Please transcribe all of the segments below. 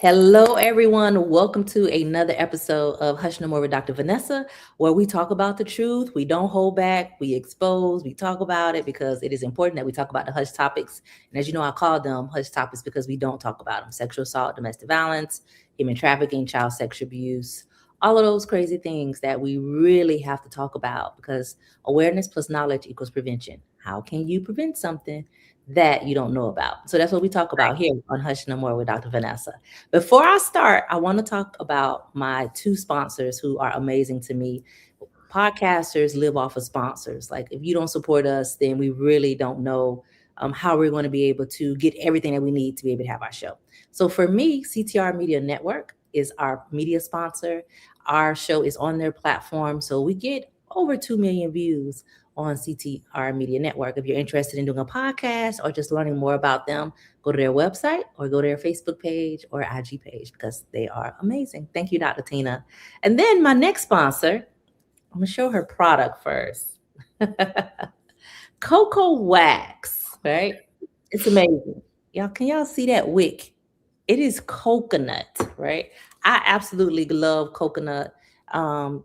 Hello, everyone. Welcome to another episode of Hush No More with Dr. Vanessa, where we talk about the truth. We don't hold back. We expose. We talk about it because it is important that we talk about the hush topics. And as you know, I call them hush topics because we don't talk about them: sexual assault, domestic violence, human trafficking, child sexual abuse, all of those crazy things that we really have to talk about because awareness plus knowledge equals prevention. How can you prevent something that you don't know about? So that's what we talk about here on Hush No More with Dr. Vanessa. Before I start, I want to talk about my two sponsors who are amazing to me. Podcasters live off of sponsors. Like, if you don't support us, then we really don't know how we're going to be able to get everything that we need to be able to have our show. So for me, CTR Media Network is our media sponsor. Our show is on their platform. So we get over 2 million views on CTR Media Network. If you're interested in doing a podcast or just learning more about them, go to their website or go to their Facebook page or IG page because they are amazing. Thank you, Dr. Tina. And then my next sponsor, I'm going to show her product first. Cocoa wax, right? It's amazing. Can y'all see that wick? It is coconut, right? I absolutely love coconut. Um,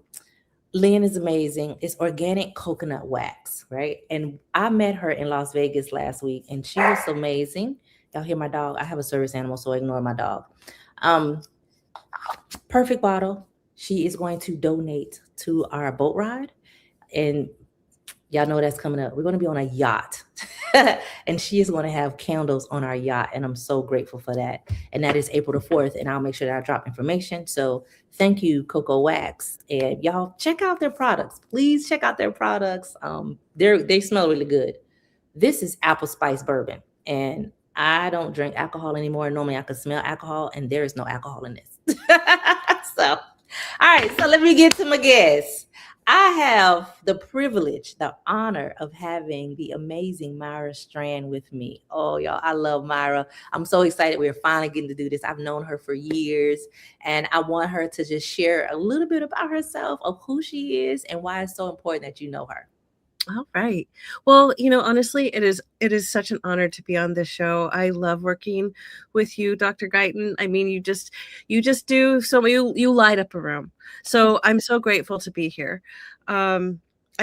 Lynn is amazing. It's organic coconut wax, right? And I met her in Las Vegas last week, and she was amazing. Y'all hear my dog? I have a service animal, so ignore my dog. Um, Perfect bottle. She is going to donate to our boat ride, and y'all know that's coming up. We're going to be on a yacht, and she is going to have candles on our yacht, and I'm so grateful for that. And that is April the 4th, and I'll make sure that I drop information. So thank you, Cocoa Wax, and y'all check out their products. Please check out their products. They smell really good. This is apple spice bourbon, and I don't drink alcohol anymore. Normally, I could smell alcohol, and there is no alcohol in this. So, all right. So let me get to my guests. I have the privilege, the honor of having the amazing Myra Strand with me. Oh, y'all, I love Myra. I'm so excited we're finally getting to do this. I've known her for years, and I want her to just share a little bit about herself, of who she is, and why it's so important that you know her. All right. Well, honestly, it is such an honor to be on this show. I love working with you, Dr. Guyton. I mean, you just do so you light up a room. So I'm so grateful to be here. I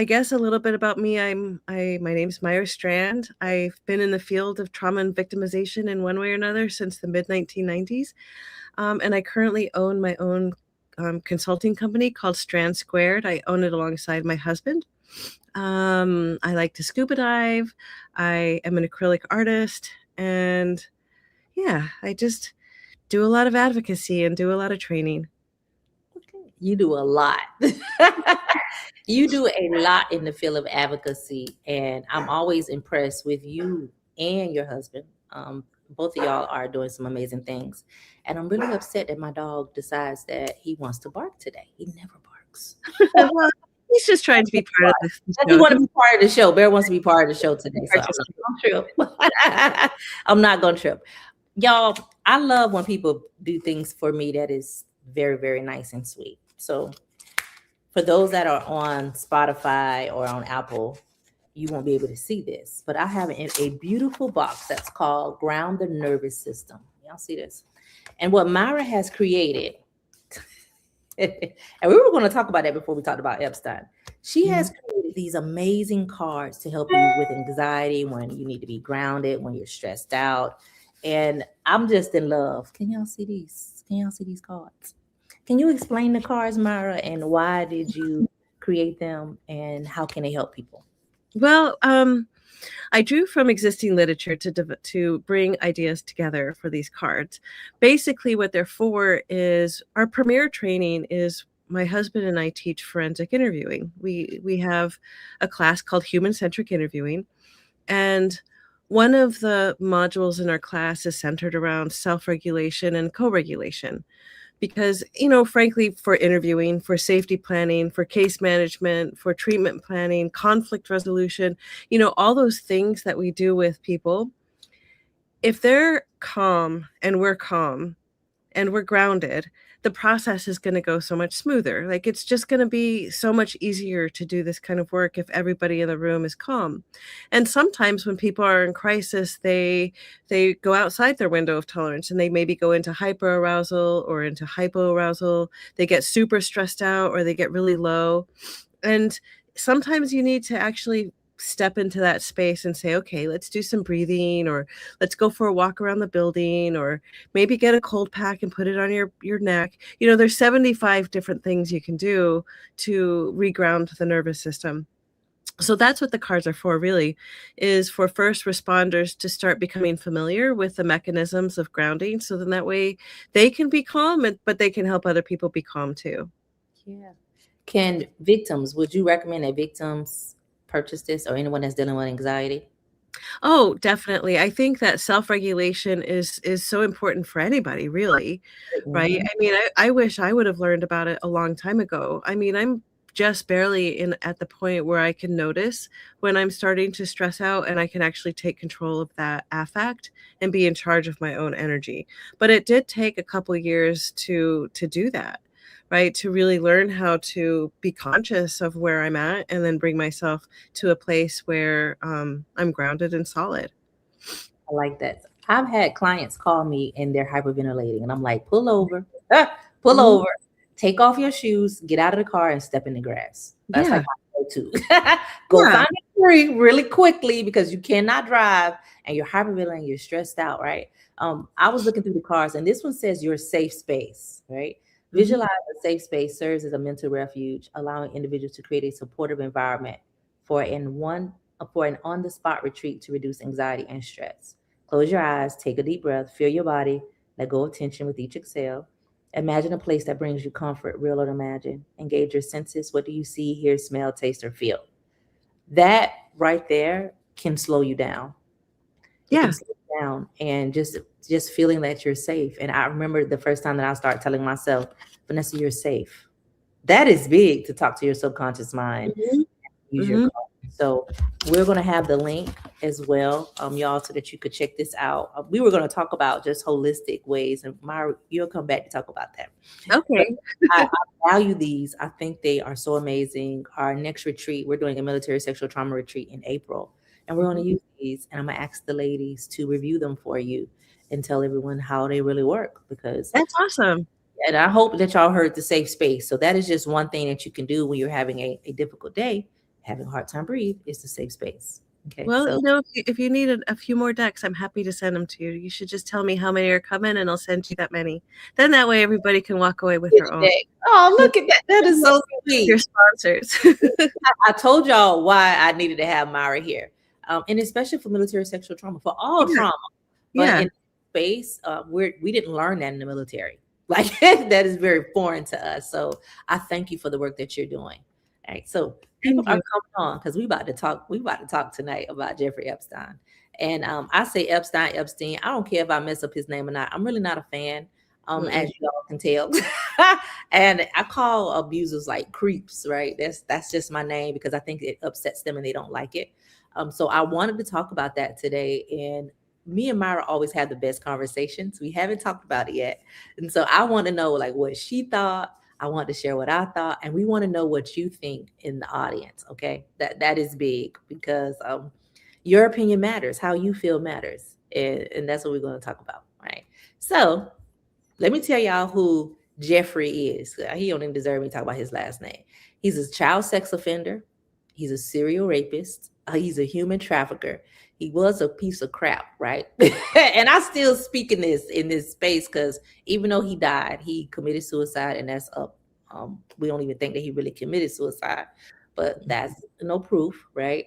guess a little bit about me. My name's Myra Strand. I've been in the field of trauma and victimization in one way or another since the mid 1990s. And I currently own my own consulting company called Strand Squared. I own it alongside my husband. I like to scuba dive. I am an acrylic artist. And yeah, I just do a lot of advocacy and do a lot of training. You do a lot. You do a lot in the field of advocacy, and I'm always impressed with you and your husband. Both of y'all are doing some amazing things, and I'm really upset that my dog decides that he wants to bark today. He never barks. Well, he's just trying to be part of this He show. want to be part of the show. Bear wants to be part of the show today, so I'm not going to trip. I'm not going to trip. Y'all, I love when people do things for me that is very, very nice and sweet. So for those that are on Spotify or on Apple, you won't be able to see this, but I have a beautiful box that's called Ground the Nervous System. Y'all see this? And what Myra has created, and we were going to talk about that before we talked about Epstein. She has created these amazing cards to help you with anxiety when you need to be grounded, when you're stressed out. And I'm just in love. Can y'all see these? Can y'all see these cards? Can you explain the cards, Myra, and why did you create them, and how can they help people? Well, I drew from existing literature to bring ideas together for these cards. Basically, what they're for is our premier training is my husband and I teach forensic interviewing. We have a class called human-centric interviewing, and one of the modules in our class is centered around self-regulation and co-regulation. Because, frankly, for interviewing, for safety planning, for case management, for treatment planning, conflict resolution, all those things that we do with people, if they're calm and we're calm, and we're grounded, the process is going to go so much smoother. Like it's just going to be so much easier to do this kind of work if everybody in the room is calm. And sometimes when people are in crisis, they go outside their window of tolerance and they maybe go into hyperarousal or into hypoarousal. They get super stressed out or they get really low. And sometimes you need to actually step into that space and say, okay, let's do some breathing, or let's go for a walk around the building, or maybe get a cold pack and put it on your neck. There's 75 different things you can do to reground the nervous system. So that's what the cards are for, really, is for first responders to start becoming familiar with the mechanisms of grounding. So then that way they can be calm, but they can help other people be calm too. Yeah. Would you recommend that victims purchase this, or anyone that's dealing with anxiety? Oh, definitely. I think that self-regulation is so important for anybody, really, right? Mhm. I mean, I wish I would have learned about it a long time ago. I mean, I'm just barely in at the point where I can notice when I'm starting to stress out and I can actually take control of that affect and be in charge of my own energy. But it did take a couple years to do that, right? To really learn how to be conscious of where I'm at and then bring myself to a place where I'm grounded and solid. I like that. I've had clients call me and they're hyperventilating, and I'm like, pull over, pull Mhm. over, take off your shoes, get out of the car, and step in the grass. That's like Yeah. my go-to. Go Yeah. find a tree really quickly because you cannot drive and you're hyperventilating, you're stressed out, right? I was looking through the cards, and this one says your safe space, right? Mhm. Visualize a safe space serves as a mental refuge, allowing individuals to create a supportive environment for in one for an on-the-spot retreat to reduce anxiety and stress. Close your eyes, take a deep breath, feel your body, let go of tension with each exhale. Imagine a place that brings you comfort, real or imagined. Engage your senses. What do you see, hear, smell, taste, or feel? That right there can slow you down. It can Yeah. slow you down, and just feeling that you're safe. And I remember the first time that I started telling myself, Vanessa, you're safe. That is big, to talk to your subconscious mind, Mhm. use your Mhm. card. So we're going to have the link as well, y'all, so that you could check this out. We were going to talk about just holistic ways, and Myra, you'll come back to talk about that. But Okay. I value these. I think they are so amazing. Our next retreat, we're doing a military sexual trauma retreat in April, and we're going Mhm. to use these. And I'm going to ask the ladies to review them for you and tell everyone how they really work, because That's awesome. and I hope that y'all heard the safe space. So that is just one thing that you can do when you're having a difficult day, having a hard time breathe, is the safe space. Okay, Well, so if you need a few more decks, I'm happy to send them to you. You should just tell me how many are coming, and I'll send you that many. Then that way, everybody can walk away with get their a own. day. Oh, look at that. That is so Your sweet. sponsors. I told y'all why I needed to have Myra here. And especially for military sexual trauma, for all Yeah. trauma. But Yeah. in space, we didn't learn that in the military. Like that is very foreign to us. So I thank you for the work that you're doing. All right. So people Thank are you. coming on because we about to talk. We about to talk tonight about Jeffrey Epstein. And I say Epstein. I don't care if I mess up his name or not. I'm really not a fan. As Mm-mm. you all can tell. And I call abusers like creeps, right? That's just my name because I think it upsets them and they don't like it. So I wanted to talk about that today. And me and Myra always have the best conversations. We haven't talked about it yet. And so I want to know like what she thought. I want to share what I thought, and we want to know what you think in the audience. Okay, that is big because your opinion matters. How you feel matters, and that's what we're going to talk about. Right. So let me tell y'all who Jeffrey is. He don't even deserve me to talk about his last name. He's a child sex offender. He's a serial rapist. He's a human trafficker. He was a piece of crap, right? And I still speak in this space because even though he died, he committed suicide, and that's up. We don't even think that he really committed suicide, but that's no proof, right?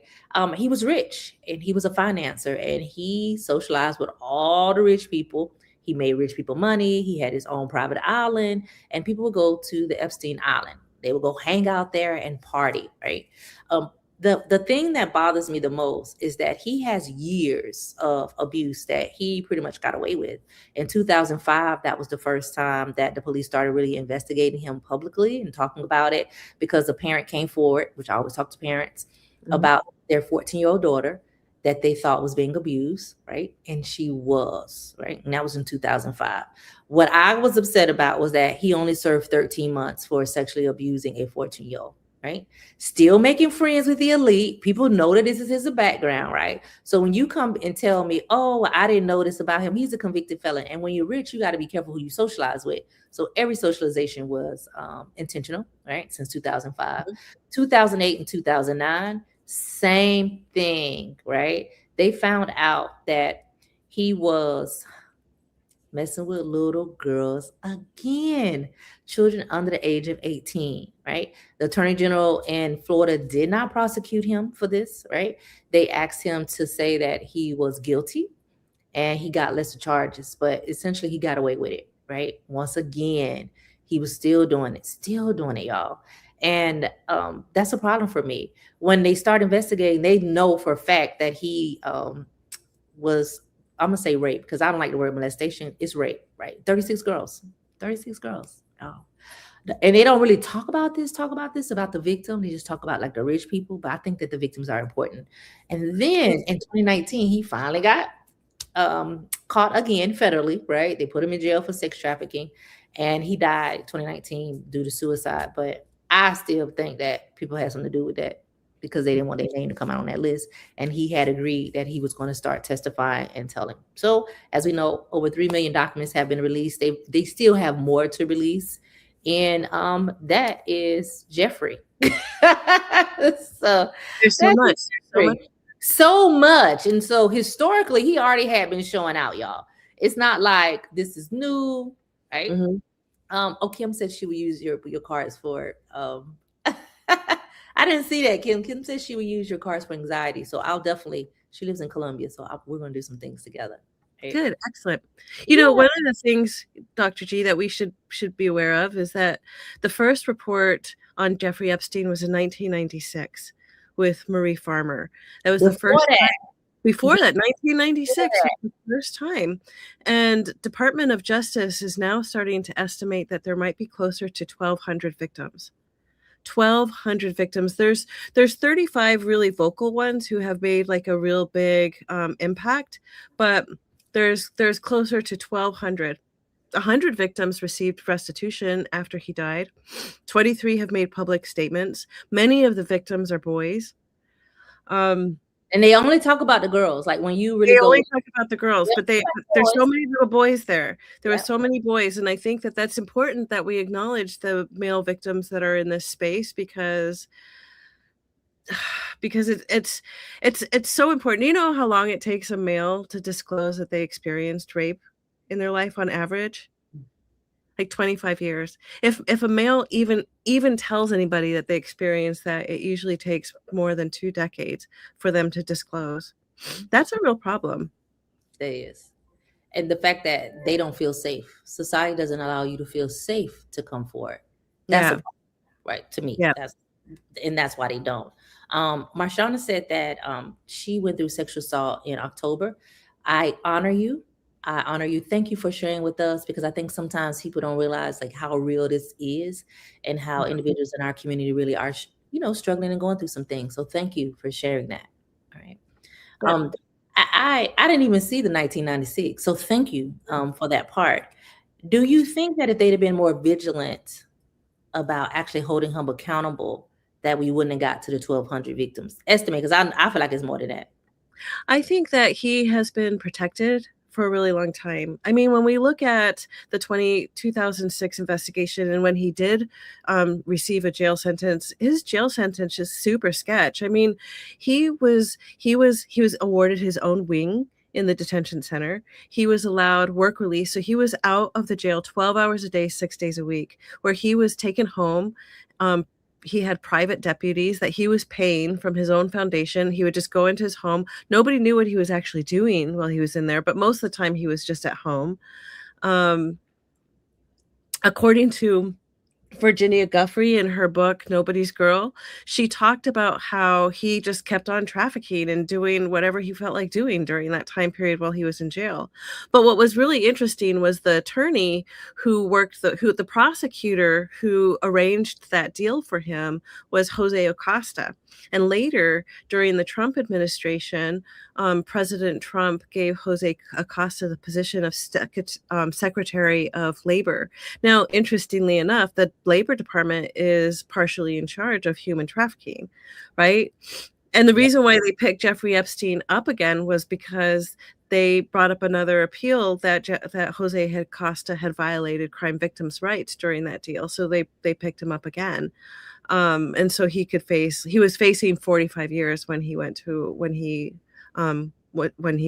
He was rich and he was a financer, and he socialized with all the rich people. He made rich people money. He had his own private island, and people would go to the Epstein Island. They would go hang out there and party, right? Um, the thing that bothers me the most is that he has years of abuse that he pretty much got away with. In 2005, that was the first time that the police started really investigating him publicly and talking about it, because a parent came forward, which I always talk to parents Mhm. about their 14-year-old daughter, that they thought was being abused, right? And she was, right? And that was in 2005. What I was upset about was that he only served 13 months for sexually abusing a 14-year-old, right? Still making friends with the elite. People know that this is his background, right? So when you come and tell me, oh, I didn't know this about him, he's a convicted felon. And when you're rich, you got to be careful who you socialize with. So every socialization was intentional, right? Since 2005, 2008, and 2009, same thing, right? They found out that he was messing with little girls again, children under the age of 18, right? The attorney general in Florida did not prosecute him for this, right? They asked him to say that he was guilty and he got lesser charges, but essentially he got away with it, right? Once again, he was still doing it, y'all. And that's a problem for me. When they start investigating, they know for a fact that he was, I'm gonna say rape because I don't like the word molestation. It's rape, right? 36 girls, 36 girls. Oh, and they don't really talk about this about the victim. They just talk about like the rich people, but I think that the victims are important. And then in 2019, he finally got caught again federally, right? They put him in jail for sex trafficking, and he died 2019 due to suicide. But I still think that people had something to do with that because they didn't want their name to come out on that list. And he had agreed that he was going to start testifying and telling. So as we know, over 3 million documents have been released. They still have more to release. And that is Jeffrey. So There's so that's much. So much. so much. And so historically, he already had been showing out, y'all. It's not like this is new, right? Mhm. Kim said she would use your cards for I didn't see that. Kim said she would use your cards for anxiety. So I'll definitely, she lives in Colombia, so we're gonna do some things together. Right? Good, excellent. Yeah. One of the things, Dr. G, that we should be aware of is that the first report on Jeffrey Epstein was in 1996 with Marie Farmer. That was the first time. Before that, 1996 was the first time. And Department of Justice is now starting to estimate that there might be closer to 1,200 victims. 1,200 victims. There's 35 really vocal ones who have made like a real big impact, but there's closer to 1,200. 100 victims received restitution after he died. 23 have made public statements. Many of the victims are boys. And they only talk about the girls. Like when you really they go, only talk about the girls, but there's so many little boys there. There were so many boys, and I think that that's important that we acknowledge the male victims that are in this space because it's so important. You know how long it takes a male to disclose that they experienced rape in their life on average? Like 25 years. If a male even tells anybody that they experienced that, it usually takes more than 2 decades for them to disclose. That's a real problem. It is. And the fact that they don't feel safe. Society doesn't allow you to feel safe to come forward. That's a problem, right? To me. Yeah. That's why they don't. Marshana said that she went through sexual assault in October. I honor you. Thank you for sharing with us because I think sometimes people don't realize like how real this is and how individuals in our community really are, struggling and going through some things. So thank you for sharing that. All right. Yeah. I didn't even see the 1996. So thank you for that part. Do you think that if they'd have been more vigilant about actually holding him accountable, that we wouldn't have got to the 1,200 victims? Estimate, because I feel like it's more than that. I think that he has been protected for a really long time. I mean, when we look at the 2006 investigation and when he did receive a jail sentence, his jail sentence is super sketch. I mean, he was awarded his own wing in the detention center. He was allowed work release. So he was out of the jail 12 hours a day, 6 days a week, where he was taken home. He had private deputies that he was paying from his own foundation. He would just go into his home. Nobody knew what he was actually doing while he was in there, but most of the time he was just at home. According to Virginia Guffrey, in her book Nobody's Girl, she talked about how he just kept on trafficking and doing whatever he felt like doing during that time period while he was in jail. But what was really interesting was the attorney the prosecutor who arranged that deal for him was Jose Acosta. And later, during the Trump administration, President Trump gave Jose Acosta the position of Secretary of Labor. Now, interestingly enough, the Labor Department is partially in charge of human trafficking, right? And the Yeah. reason why they picked Jeffrey Epstein up again was because they brought up another appeal that Jose Acosta had violated crime victims' rights during that deal. So they picked him up again. And so he was facing 45 years when he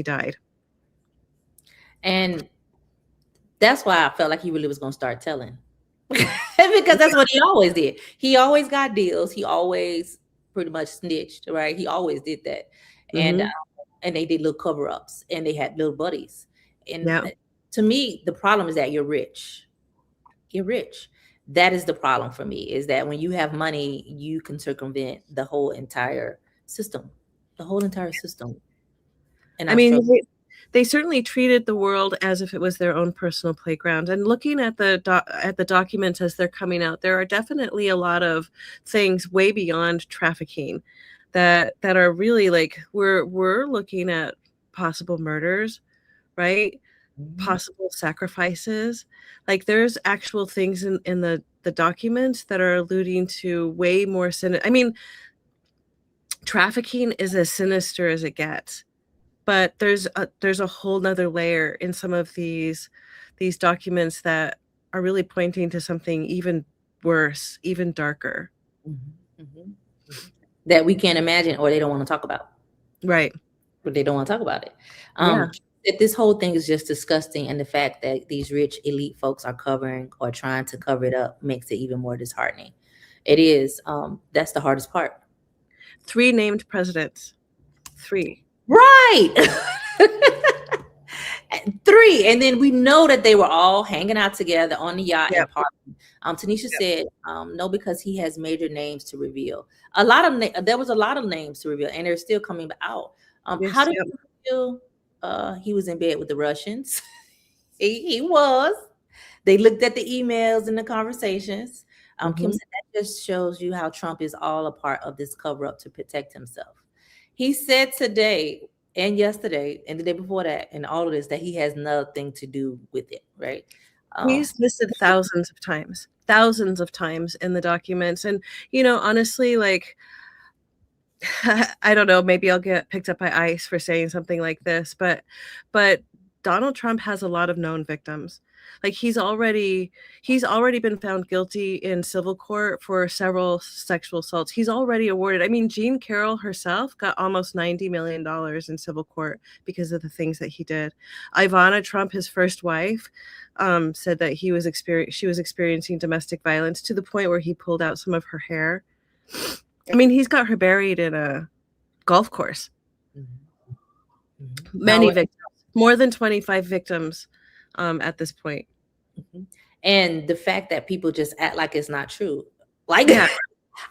died. And that's why I felt like he really was going to start telling. Because that's what he always did. He always got deals. He always pretty much snitched, right? He always did that. And Mm-hmm. and they did little cover-ups and they had little buddies. And Yeah. to me, the problem is that you're rich. You're rich. That is the problem for me, is that when you have money, you can circumvent the whole entire system. The whole entire system. And I I mean, struggle. they certainly treated the world as if it was their own personal playground. And looking at the documents as they're coming out, there are definitely a lot of things way beyond trafficking that are really like we're looking at possible murders, right? Mhm. Possible sacrifices. Like there's actual things in the documents that are alluding to way more I mean, trafficking is as sinister as it gets. But there's a whole nother layer in some of these documents that are really pointing to something even worse, even darker. Mhm. Mhm. Mhm. That we can't imagine or they don't want to talk about. Right. But they don't want to talk about it. Yeah. That this whole thing is just disgusting, and the fact that these rich elite folks are covering or trying to cover it up makes it even more disheartening. It is. That's the hardest part. 3 named presidents. 3. Right. Three, and then we know that they were all hanging out together on the yacht and Yep. partying. Tanisha Yep. said, no, because he has major names to reveal. A lot of there was a lot of names to reveal, and they're still coming out. How Yes. did Yep. you feel? He was in bed with the Russians. He was. They looked at the emails and the conversations. Kim Hmm. said that just shows you how Trump is all a part of this cover up to protect himself. He said today and yesterday and the day before that and all of this that he has nothing to do with it, right? Um, He's listed thousands of times in the documents. And, honestly, like, I don't know, maybe I'll get picked up by ICE for saying something like this, but Donald Trump has a lot of known victims. Like he's already been found guilty in civil court for several sexual assaults. He's already awarded. I mean, Jean Carroll herself got almost $90 million in civil court because of the things that he did. Ivana Trump, his first wife, said that she was experiencing domestic violence to the point where he pulled out some of her hair. I mean, he's got her buried in a golf course. mhm, mhm. Many victims, more than 25 victims at this point. Mhm. And the fact that people just act like it's not true. Like Yeah,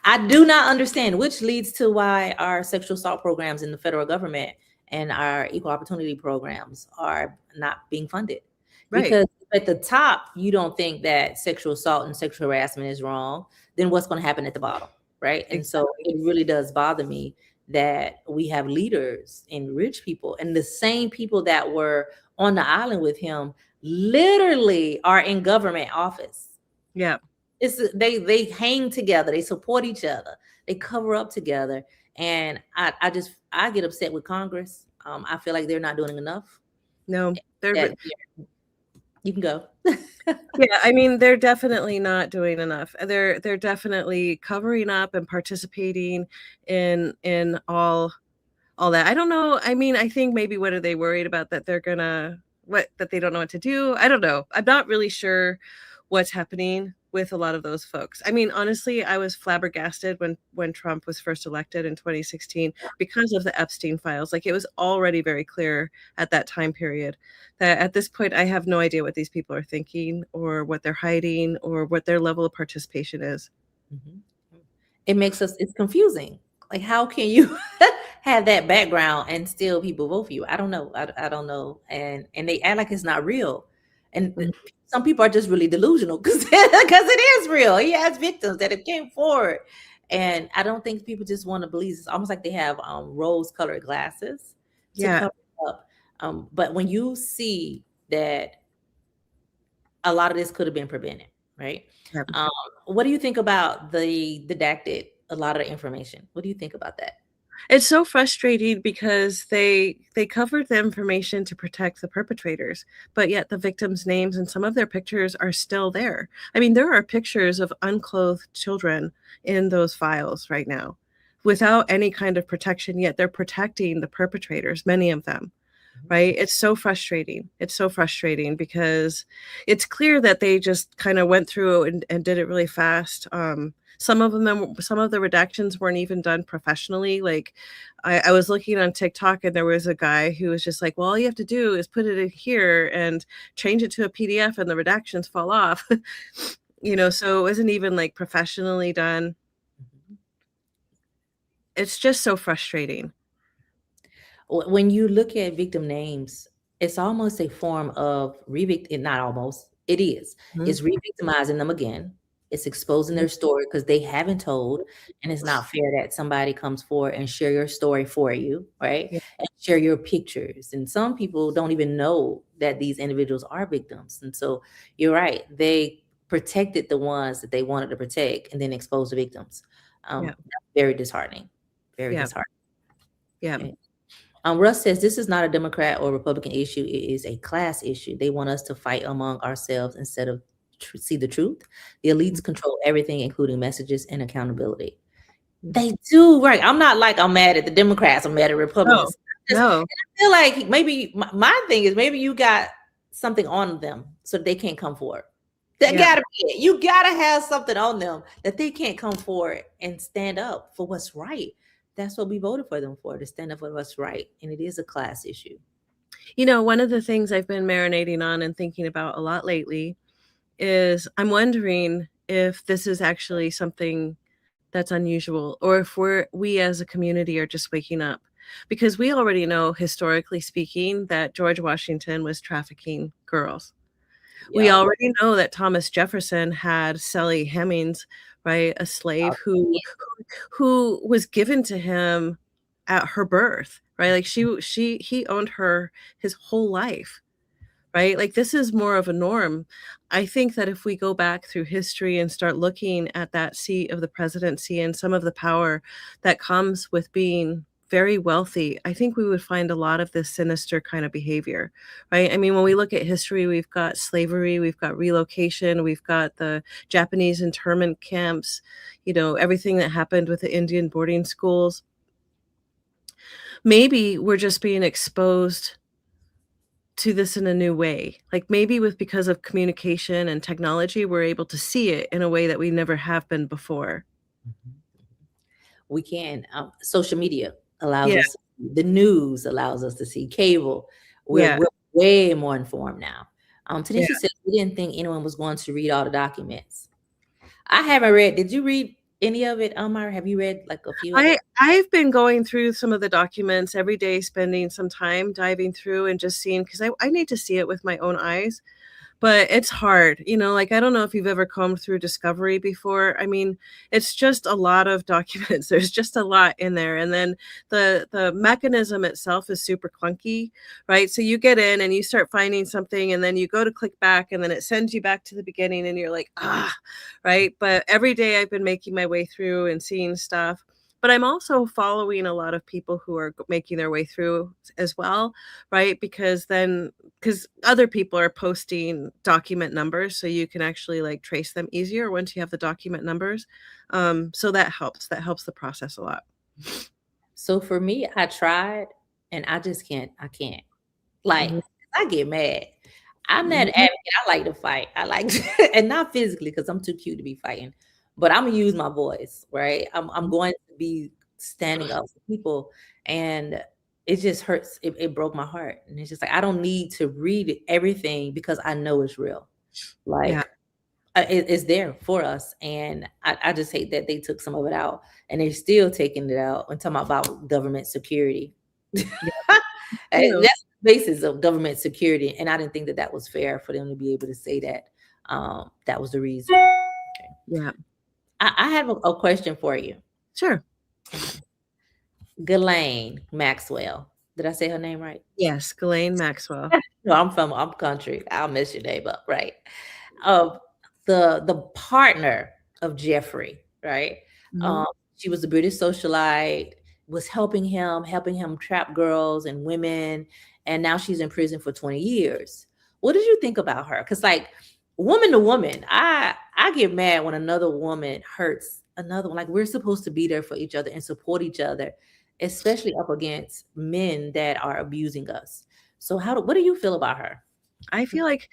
I do not understand, which leads to why our sexual assault programs in the federal government and our equal opportunity programs are not being funded. right. Because at the top, you don't think that sexual assault and sexual harassment is wrong, then what's going to happen at the bottom, right? And so Exactly. it really does bother me that we have leaders and rich people and the same people that were on the island with him literally are in government office. Yeah. It's they hang together, they support each other, they cover up together, and I get upset with Congress. I feel like they're not doing enough. No, That you can go. yeah, I mean, they're definitely not doing enough. They're definitely covering up and participating in all that. I don't know. I mean, I think maybe what are they worried about that they're gonna that they don't know what to do? I don't know. I'm not really sure what's happening with a lot of those folks. I mean, honestly, I was flabbergasted when Trump was first elected in 2016 because of the Epstein files. Like, it was already very clear at that time period that at this point I have no idea what these people are thinking or what they're hiding or what their level of participation is. Mhm. It makes us, it's confusing. Like, how can you have that background and still people vote for you? I don't know. I don't know. And they act like it's not real. And Mhm. some people are just really delusional because it is real. He has victims that have came forward. And I don't think people just want to believe. It's almost like they have rose-colored glasses to Yeah. cover up. But when you see that a lot of this could have been prevented, right? Yeah. Um, what do you think about the redacted a lot of the information? What do you think about that? It's so frustrating because they covered the information to protect the perpetrators, but yet the victims' names and some of their pictures are still there. I mean, there are pictures of unclothed children in those files right now without any kind of protection, yet they're protecting the perpetrators, many of them. Right? It's so frustrating. It's so frustrating because it's clear that they just kind of went through and did it really fast. Some of them, some of the redactions weren't even done professionally. Like, I was looking on TikTok and there was a guy who was just like, well, all you have to do is put it in here and change it to a PDF and the redactions fall off. So it wasn't even like professionally done. Mhm. It's just so frustrating. When you look at victim names, it's almost a form of not almost, it is. Mhm. It's re-victimizing them again. It's exposing their story because they haven't told, and it's not fair that somebody comes forward and share your story for you, right? Yeah. And share your pictures. And some people don't even know that these individuals are victims. And so you're right. They protected the ones that they wanted to protect and then exposed the victims. Yeah. That's very disheartening. Very Yeah. disheartening. Yeah. Okay. Russ says this is not a Democrat or Republican issue. It is a class issue. They want us to fight among ourselves instead of see the truth. The elites control everything, including messages and accountability. Mhm. They do, right. I'm not like I'm mad at the Democrats. I'm mad at No. Republicans. No. I feel like maybe my thing is maybe you got something on them so they can't come forward. That Yeah. gotta be it. You gotta have something on them that they can't come forward and stand up for what's right. That's what we voted for them for, to stand up for what's right. And it is a class issue. One of the things I've been marinating on and thinking about a lot lately is I'm wondering if this is actually something that's unusual or if we as a community are just waking up. Because we already know, historically speaking, that George Washington was trafficking girls. We Yep. already know that Thomas Jefferson had Sally Hemings, right, a slave who was given to him at her birth, right? Like he owned her his whole life, right? Like, this is more of a norm. I think that if we go back through history and start looking at that seat of the presidency and some of the power that comes with being very wealthy, I think we would find a lot of this sinister kind of behavior, right? I mean, when we look at history, we've got slavery, we've got relocation, we've got the Japanese internment camps, everything that happened with the Indian boarding schools. Maybe we're just being exposed to this in a new way. Like, maybe because of communication and technology, we're able to see it in a way that we never have been before. Mhm. We can. Social media allows Yeah, us, the news allows us to see, cable. yeah, We're way more informed now. yeah. Tanisha said we didn't think anyone was going to read all the documents. I haven't read. Did you read any of it, Myra? Have you read like a few of it? I've been going through some of the documents every day, spending some time diving through and just seeing, because I need to see it with my own eyes. But it's hard, like, I don't know if you've ever combed through Discovery before. I mean, it's just a lot of documents. There's just a lot in there. And then the mechanism itself is super clunky, right? So you get in and you start finding something and then you go to click back and then it sends you back to the beginning and you're like, right? But every day I've been making my way through and seeing stuff. But I'm also following a lot of people who are making their way through as well, right? Because other people are posting document numbers, so you can actually like trace them easier once you have the document numbers. So that helps the process a lot. So for me, I tried and I just can't. I can't. Like, Mhm. I get mad. I'm that Mhm. advocate. I like to fight. I like and not physically because I'm too cute to be fighting, but I'm gonna use my voice, right? I'm going to be standing up for people, and it just hurts. It broke my heart, and it's just like I don't need to read everything because I know it's real. Yeah. Like it's there for us, and I just hate that they took some of it out, and they're still taking it out and talking about government security. Yeah. And Ew. that's the basis of government security, and I didn't think that that was fair for them to be able to say that that was the reason. Okay. Yeah. I have a question for you. Sure. Okay. Ghislaine Maxwell. Did I say her name right? Yes, Ghislaine Maxwell. No, I'm country. I'll mess your name up, right? Of the partner of Jeffrey, right? Um, Mhm. she was a British socialite, was helping him trap girls and women, and now she's in prison for 20 years. What did you think about her? Because like woman to woman, I get mad when another woman hurts another one. Like we're supposed to be there for each other and support each other, especially up against men that are abusing us. So what do you feel about her? I feel like,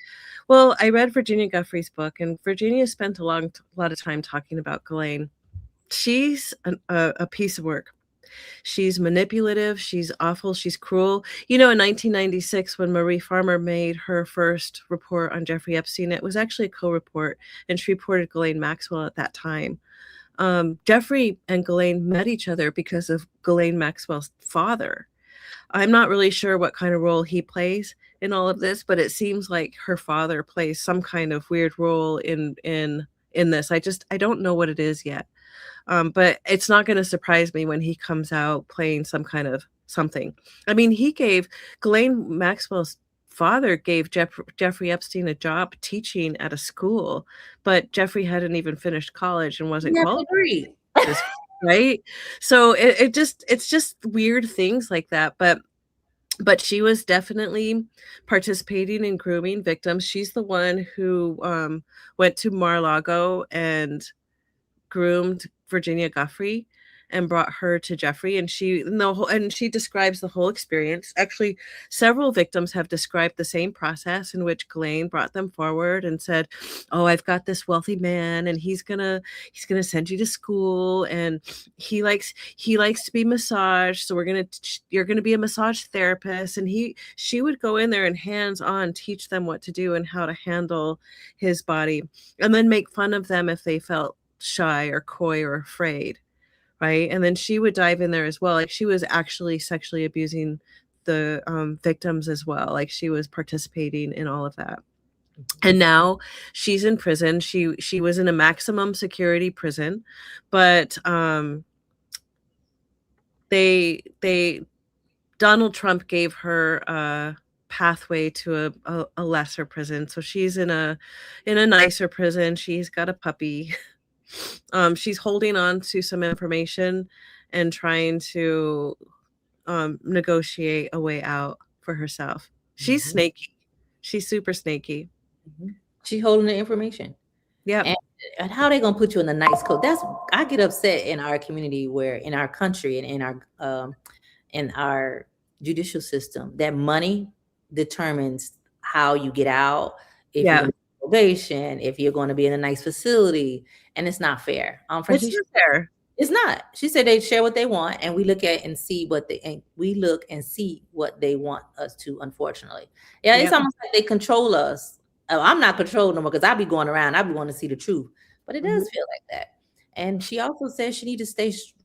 well, I read Virginia Guffrey's book, and Virginia spent a lot of time talking about Ghislaine. She's a piece of work. She's manipulative. She's awful. She's cruel. You know, in 1996, when Marie Farmer made her first report on Jeffrey Epstein, it was actually a co-report, and she reported Ghislaine Maxwell at that time. Jeffrey and Ghislaine met each other because of Ghislaine Maxwell's father. I'm not really sure what kind of role he plays in all of this, but it seems like her father plays some kind of weird role in this. I don't know what it is yet. But it's not going to surprise me when he comes out playing some kind of something. I mean, Ghislaine Maxwell's father gave Jeffrey Epstein a job teaching at a school, but Jeffrey hadn't even finished college and wasn't Never qualified agreed. for this, right? So it's just weird things like that. But she was definitely participating in grooming victims. She's the one who went to Mar-a-Lago and groomed Virginia Guffrey and brought her to Jeffrey, and she describes the whole experience. Actually, several victims have described the same process in which Ghislaine brought them forward and said, "Oh, I've got this wealthy man, and he's gonna send you to school, and he likes to be massaged, so you're gonna be a massage therapist." And she would go in there and hands on teach them what to do and how to handle his body, and then make fun of them if they felt shy or coy or afraid, right? And then she would dive in there as well. Like she was actually sexually abusing the victims as well. Like she was participating in all of that. And now she's in prison. She was in a maximum security prison, but they Donald Trump gave her a pathway to a lesser prison. So she's in a nicer prison. She's got a puppy. She's holding on to some information and trying to negotiate a way out for herself. She's Mhm, snaky. She's super snaky. mhm. She holding the information. Yep. And how they gonna put you in a nice coat? That's I get upset in our community where in our country and in our judicial system that money determines how you get out, if you're Yeah. gonna be on probation, if you're gonna be in a nice facility, and it's not fair. It's Frankly, not fair. it's not. She said they share what they want, and we look at and see what they and we look and see what they want us to. Unfortunately, yeah, it's Yep. almost like they control us. I'm not controlled no more because I be going around. I be wanting to see the truth, but it Mhm. does feel like that. And she also says she need to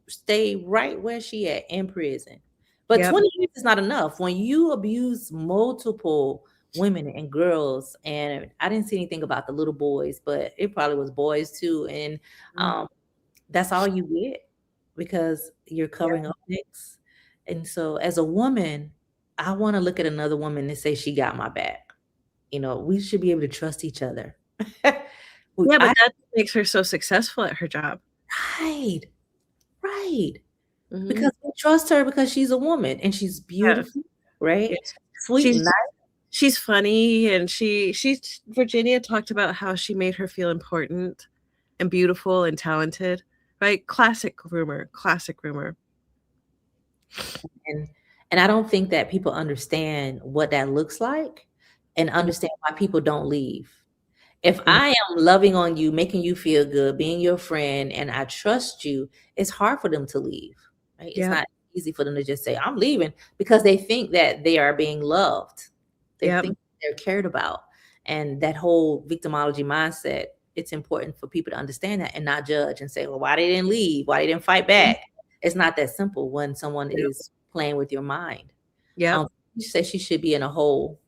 stay right where she at in prison. But Yep. 20 years is not enough. When you abuse multiple women and girls, and I didn't see anything about the little boys, but it probably was boys too. And Mhm. um, that's all you get because you're Yep. covering up nicks. And so as a woman, I want to look at another woman and say she got my back. We should be able to trust each other. Yeah, but I that makes her so successful at her job. right, right. Mhm. Because we trust her because she's a woman and she's Yeah. beautiful, right? Yes. Sweet and She's nice. she's funny, and she's Virginia talked about how she made her feel important and beautiful and talented, right? Classic rumor. And I don't think that people understand what that looks like. and Mhm. understand why people don't leave. If Mhm. I am loving on you, making you feel good, being your friend, and I trust you, it's hard for them to leave, right? It's Yep. not easy for them to just say, I'm leaving, because they think that they are being loved. They Yep. think they're cared about. And that whole victimology mindset, it's important for people to understand that and not judge and say, well, why they didn't leave? Why they didn't fight Mhm. back? It's not that simple when someone Yep. is playing with your mind. Yep. You say she should be in a hole,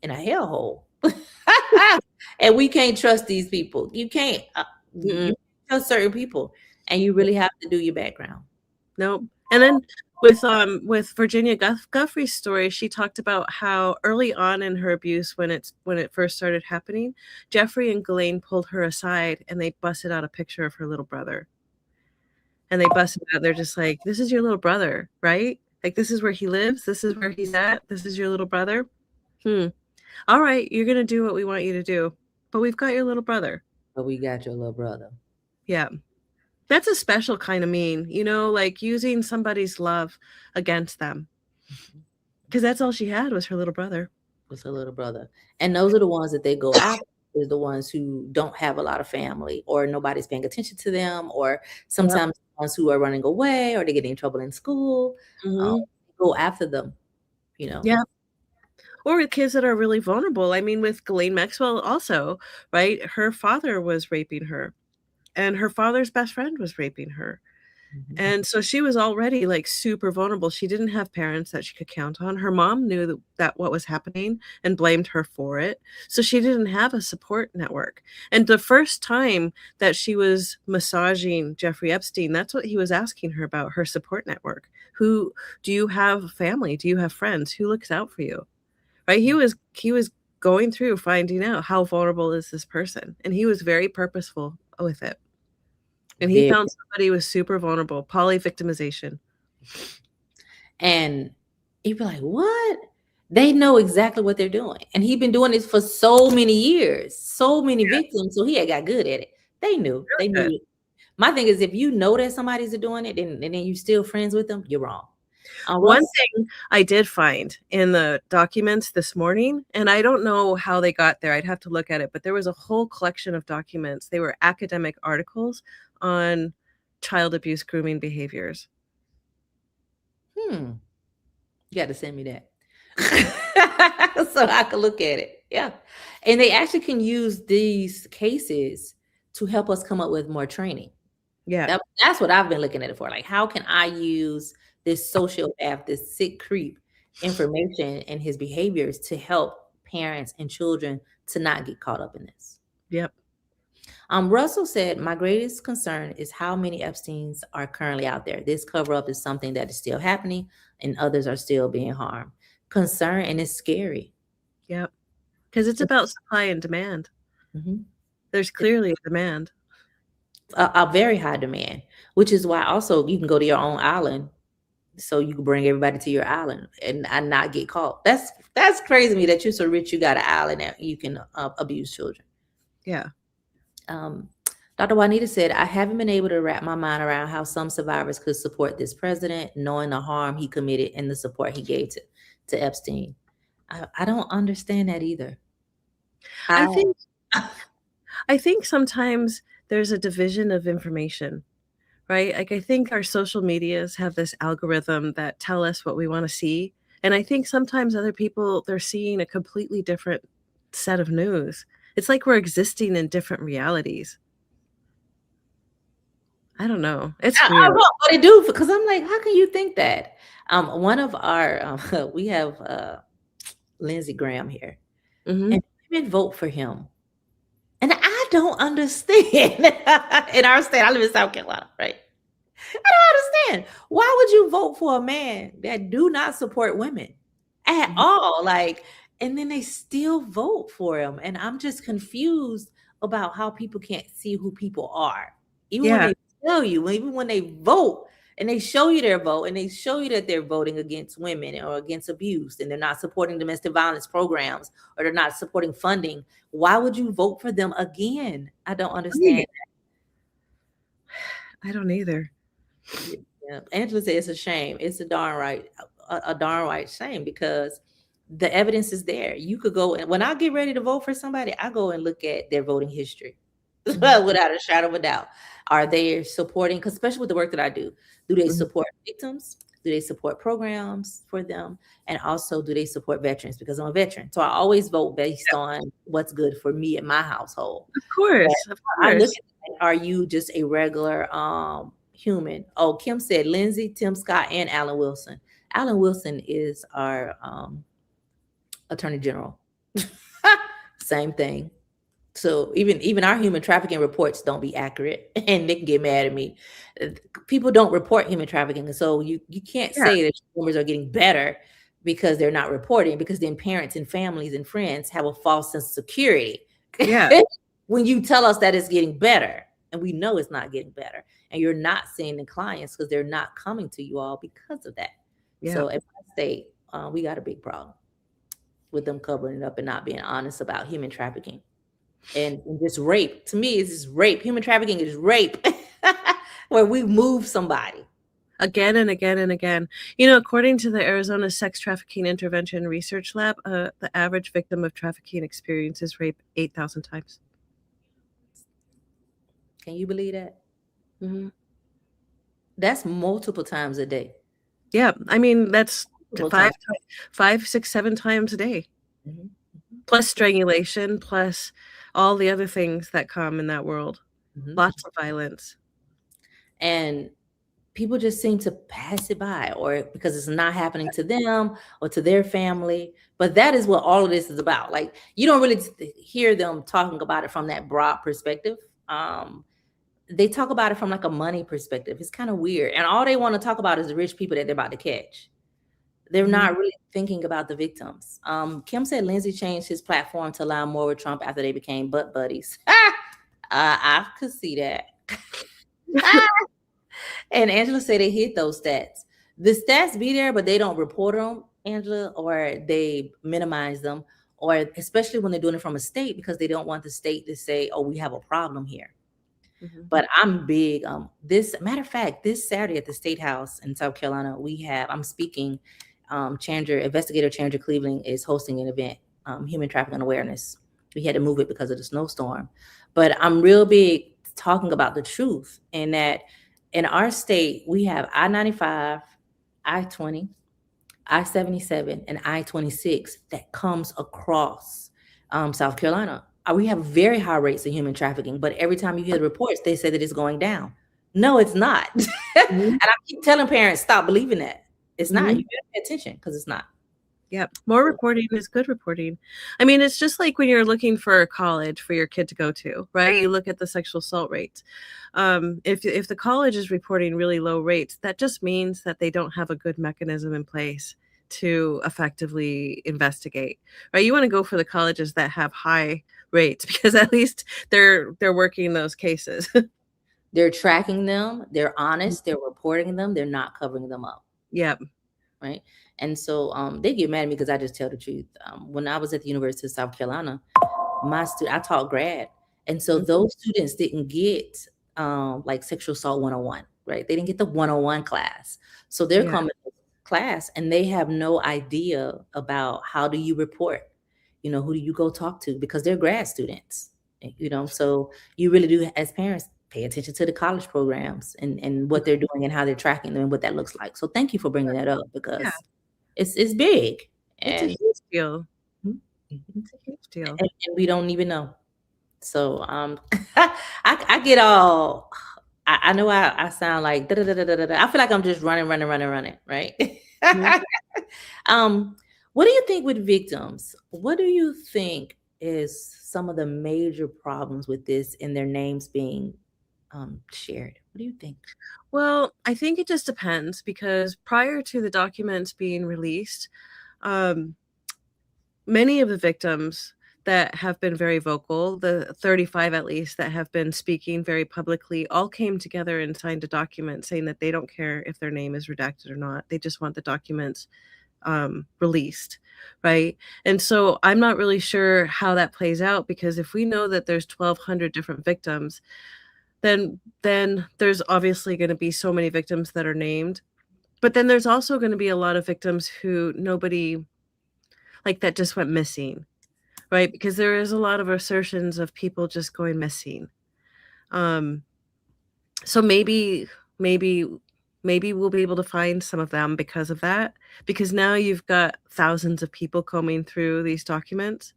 in a hellhole. And we can't trust these people. You can't. Mm-mm. You trust certain people, and you really have to do your background. Nope. And then with Virginia Guthrie's story, she talked about how early on in her abuse, when it first started happening, Jeffrey and Ghislaine pulled her aside and they busted out a picture of her little brother. And they busted out. They're just like, "This is your little brother, right? Like this is where he lives. This is where he's at. This is your little brother. Hmm. All right, you're gonna do what we want you to do, but we've got your little brother." But we got your little brother. Yeah. That's a special kind of mean, like using somebody's love against them. Mhm. Because that's all she had was her little brother. With her little brother, and those are the ones that they go after. Is the ones who don't have a lot of family, or nobody's paying attention to them, or Yep. sometimes the ones who are running away, or they get in trouble in school. Um, Mhm. go after them. You know. Yeah. Or with kids that are really vulnerable. I mean, with Ghislaine Maxwell also, right? Her father was raping her, and her father's best friend was raping her. Mhm. And so she was already like super vulnerable. She didn't have parents that she could count on. Her mom knew that what was happening and blamed her for it. So she didn't have a support network. And the first time that she was massaging Jeffrey Epstein, that's what he was asking her about, her support network. Who do you have family? Do you have friends? Who looks out for you? Right? He was going through finding out how vulnerable is this person. And he was very purposeful with it. And he Very. found somebody who was super vulnerable, poly-victimization. And you'd be like, what? They know exactly what they're doing. And he'd been doing this for so many years, so many Yeah, victims. So he had got good at it. They knew. They really good. knew. My thing is, if you know that somebody's doing it, and then you still friends with them, you're wrong. One Russ, thing I did find in the documents this morning, and I don't know how they got there, I'd have to look at it, but there was a whole collection of documents. They were academic articles on child abuse grooming behaviors. you got to send me that. So I can look at it. Yeah. And they actually can use these cases to help us come up with more training. Yeah, That's what I've been looking at it for. Like, how can I use this sociopath, this sick creep information and his behaviors to help parents and children to not get caught up in this? yep, Russell said, my greatest concern is how many Epsteins are currently out there. This cover up is something that is still happening and others are still being harmed. Concern, and it's scary. yep. Because it's about supply and demand. Mhm. There's It's clearly a demand. a very high demand, which is why also you can go to your own island, so you can bring everybody to your island and not get caught. That's crazy to me that you're so rich you got an island that you can abuse children. Yeah, Um, Dr. Juanita said, I haven't been able to wrap my mind around how some survivors could support this president, knowing the harm he committed and the support he gave to Epstein. I don't understand that either. I How? think I think sometimes there's a division of information. Right? Like, I think our social medias have this algorithm that tell us what we wanna see, and I think sometimes other people, they're seeing a completely different set of news. It's like we're existing in different realities. I don't know. It's I weird. don't know what to do because I'm like, how can you think that? One of our we have Lindsey Graham here, Mhm. and women vote for him. And I don't understand. In our state, I live in South Carolina, right? I don't understand. Why would you vote for a man that do not support women at Mhm. all? Like, and then they still vote for him. And I'm just confused about how people can't see who people are. Even when Yeah. they tell you, even when they vote and they show you their vote and they show you that they're voting against women or against abuse and they're not supporting domestic violence programs or they're not supporting funding, why would you vote for them again? I don't understand. Right. I don't either. Yeah, Angela said it's a shame. It's a darn right, a darn right shame because The evidence is there. You could go, and when I get ready to vote for somebody, I go and look at their voting history Mhm. without a shadow of a doubt. Are they supporting, 'cause especially with the work that I do they Mhm. support victims? Do they support programs for them? And also, do they support veterans? Because I'm a veteran. So I always vote based Yep. on what's good for me and my household. Of But course, of I look course. at that, are you just a regular human? Oh, Kim said Lindsay, Tim Scott, and Alan Wilson. Alan Wilson is our attorney general. Same thing. So even our human trafficking reports don't be accurate, and they can get mad at me. Uh, People don't report human trafficking, and so you can't Yeah, say that numbers are getting better because they're not reporting. Because then parents and families and friends have a false sense of security yeah, when you tell us that it's getting better, and we know it's not getting better, and you're not seeing the clients because they're not coming to you all because of that. yeah. So at my state, we got a big problem with them covering it up and not being honest about human trafficking and just rape. To me, it's just rape. Human trafficking is rape, where we move somebody. Again and again and again. According to the Arizona Sex Trafficking Intervention Research Lab, the average victim of trafficking experiences rape 8,000 times. Can you believe that? Hmm. That's multiple times a day. Yeah, I mean that's Multiple five, times. 5, 6, 7 times a day, Mhm, plus strangulation, plus all the other things that come in that world. mhm. Lots of violence. And people just seem to pass it by, or because it's not happening to them or to their family. But that is what all of this is about. Like, you don't really hear them talking about it from that broad perspective. Um, they talk about it from like a money perspective. It's kind of weird. And all they want to talk about is the rich people that they're about to catch. They're Hmm. not really thinking about the victims. Kim said Lindsay changed his platform to align more with Trump after they became butt buddies. I could see that. And Angela said they hit those stats. The stats be there, but they don't report them, Angela, or they minimize them, or especially when they're doing it from a state because they don't want the state to say, "Oh, we have a problem here." Hmm. But I'm big. This matter of fact, this Saturday at the State House in South Carolina, I'm speaking. Investigator Chandra Cleveland is hosting an event, human trafficking awareness. We had to move it because of the snowstorm, but I'm real big talking about the truth and that in our state we have I-95, I-20, I-77, and I-26 that comes across South Carolina. We have very high rates of human trafficking, but every time you hear the reports, they say that it's going down. No, it's not. And Hmm. I keep telling parents, stop believing that. It's not. Hmm. You better pay attention because it's not. Yep. More reporting is good reporting. I mean, it's just like when you're looking for a college for your kid to go to, right? You look at the sexual assault rates. If the college is reporting really low rates, that just means that they don't have a good mechanism in place to effectively investigate, right? You want to go for the colleges that have high rates because at least they're working those cases. They're tracking them, they're honest, they're reporting them, they're not covering them up. Yep. Right. And so they get mad at me because I just tell the truth. When I was at the University of South Carolina, I taught grad, and so Mhm. those students didn't get like sexual assault 101, right? They didn't get the 101 class. So they're Yeah. coming to class and they have no idea about how do you report, who do you go talk to, because they're grad students, so you really do as parents pay attention to the college programs and what they're doing and how they're tracking them and what that looks like. So thank you for bringing that up Yeah. because it's big. It's a And huge deal. Mhm, mhm. It's a huge deal. And we don't even know. So I get all I know I sound like da, da, da, da, da, da, da. I feel like I'm just running, running, running, running, right? Mhm. um, what do you think with victims? What do you think is some of the major problems with this and their names being shared? What do you think? Well, I think it just depends because prior to the documents being released, um, many of the victims that have been very vocal, the 35 at least that have been speaking very publicly, all came together and signed a document saying that they don't care if their name is redacted or not. They just want the documents released, right? And so I'm not really sure how that plays out because if we know that there's 1,200 different victims, then there's obviously going to be so many victims that are named, but then there's also going to be a lot of victims who nobody like that just went missing, right? Because there is a lot of assertions of people just going missing. Um, so maybe, maybe we'll be able to find some of them because of that. Because now you've got thousands of people combing through these documents.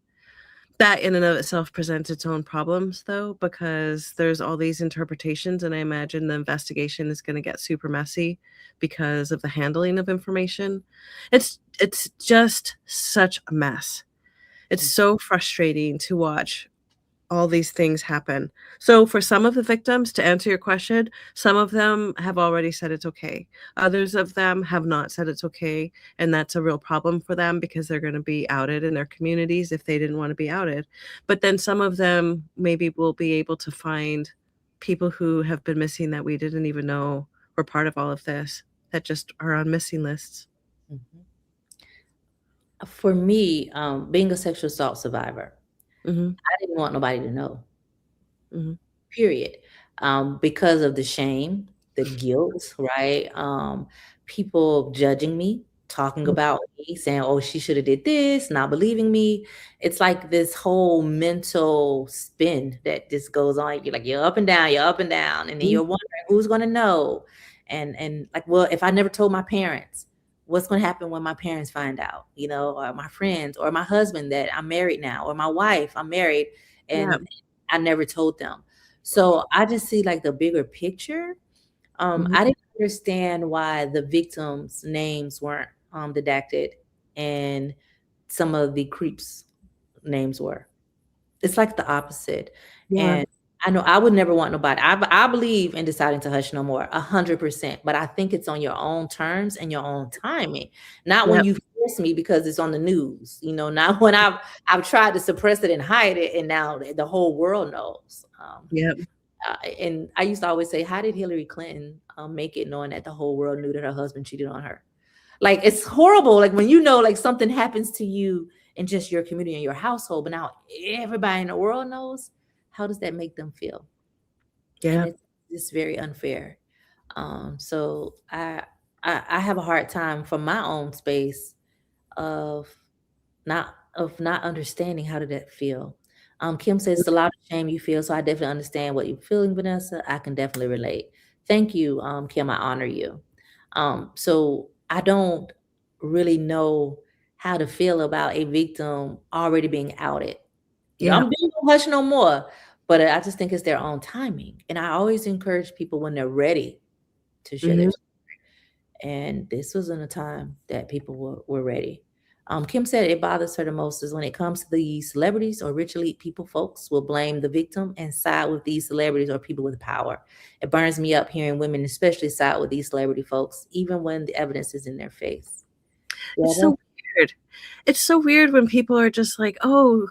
That in and of itself presents its own problems, though, because there's all these interpretations, and I imagine the investigation is going to get super messy because of the handling of information. It's just such a mess. It's so frustrating to watch all these things happen. So for some of the victims, to answer your question, some of them have already said it's okay. Others of them have not said it's okay, and that's a real problem for them because they're going to be outed in their communities if they didn't want to be outed. But then some of them maybe will be able to find people who have been missing that we didn't even know were part of all of this, that just are on missing lists. Mhm. For me, being a sexual assault survivor, Mhm. I didn't want nobody to know. Mhm. Period. Because of the shame, the guilt, right? People judging me, talking Mhm. about me, saying, "Oh, she should have did this," not believing me. It's like this whole mental spin that just goes on. You're like, you're up and down, you're up and down, and then Mhm. you're wondering who's gonna know. And like, well, if I never told my parents, what's gonna happen when my parents find out? Or my friends, or my husband that I'm married now, or my wife, I'm married, Yeah. and I never told them. So I just see like the bigger picture. Mhm. I didn't understand why the victims' names weren't redacted and some of the creeps' names were. It's like the opposite. Yeah. And I know I would never want nobody. I believe in deciding to hush no more, 100%. But I think it's on your own terms and your own timing, not when Yep. you force me because it's on the news. Not when I've tried to suppress it and hide it, and now the whole world knows. Yep. And I used to always say, how did Hillary Clinton make it knowing that the whole world knew that her husband cheated on her? Like, it's horrible. Like when like something happens to you in just your community and your household, but now everybody in the world knows. How does that make them feel? And Yep. it's very unfair. So I have a hard time from my own space of not understanding how did that feel. Kim says it's a lot of shame you feel, so I definitely understand what you're feeling, Vanessa. I can definitely relate. Thank you, Kim. I honor you. So I don't really know how to feel about a victim already being outed. I'm Yep. being hush no more, but I just think it's their own timing, and I always encourage people when they're ready to share their Mhm. and this wasn't a time that people were ready. Kim said it bothers her the most is when it comes to these celebrities or rich elite people, folks will blame the victim and side with these celebrities or people with power. It burns me up hearing women, especially, side with these celebrity folks, even when the evidence is in their face. Yeah, It's so weird. It's so weird when people are just like, "Oh,